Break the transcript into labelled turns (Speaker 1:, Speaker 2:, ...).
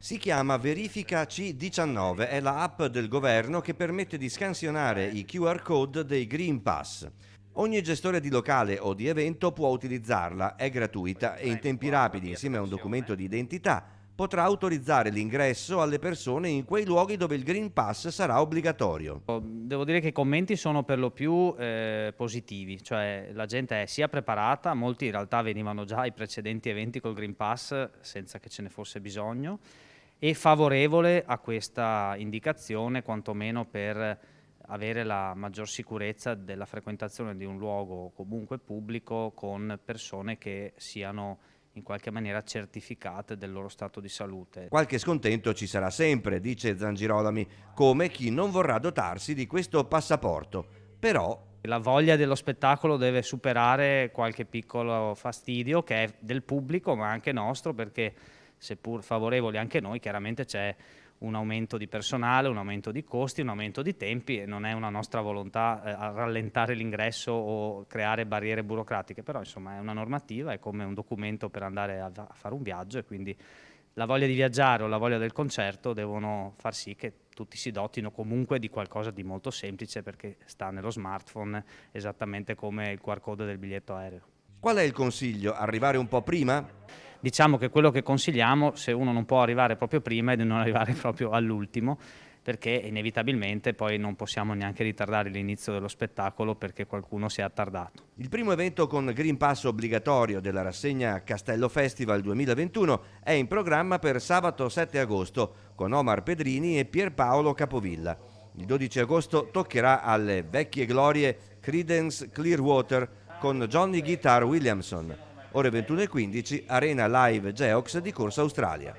Speaker 1: Si chiama Verifica C19, è la app del governo che permette di scansionare i QR code dei Green Pass. Ogni gestore di locale o di evento può utilizzarla, è gratuita e in tempi rapidi, insieme a un documento di identità, potrà autorizzare l'ingresso alle persone in quei luoghi dove il Green Pass sarà obbligatorio.
Speaker 2: Devo dire che i commenti sono per lo più positivi, cioè la gente è sia preparata, molti in realtà venivano già ai precedenti eventi col Green Pass senza che ce ne fosse bisogno, e favorevole a questa indicazione, quantomeno per avere la maggior sicurezza della frequentazione di un luogo comunque pubblico con persone che siano in qualche maniera certificate del loro stato di salute.
Speaker 1: Qualche scontento ci sarà sempre, dice Zangirolami, come chi non vorrà dotarsi di questo passaporto. Però
Speaker 2: La voglia dello spettacolo deve superare qualche piccolo fastidio che è del pubblico ma anche nostro, perché seppur favorevoli anche noi, chiaramente c'è un aumento di personale, un aumento di costi, un aumento di tempi, e non è una nostra volontà a rallentare l'ingresso o creare barriere burocratiche, però insomma è una normativa, è come un documento per andare a fare un viaggio, e quindi la voglia di viaggiare o la voglia del concerto devono far sì che tutti si dotino comunque di qualcosa di molto semplice, perché sta nello smartphone esattamente come il QR code del biglietto aereo.
Speaker 1: qual è il consiglio? Arrivare un po' prima?
Speaker 2: Diciamo che quello che consigliamo, se uno non può arrivare proprio prima, è di non arrivare proprio all'ultimo, perché inevitabilmente poi non possiamo neanche ritardare l'inizio dello spettacolo perché qualcuno si è attardato.
Speaker 1: Il primo evento con Green Pass obbligatorio della rassegna Castello Festival 2021 è in programma per sabato 7 agosto con Omar Pedrini e Pierpaolo Capovilla. Il 12 agosto toccherà alle vecchie glorie Creedence Clearwater con Johnny Guitar Williamson. Ore 21:15, Arena Live Geox di Corso Australia.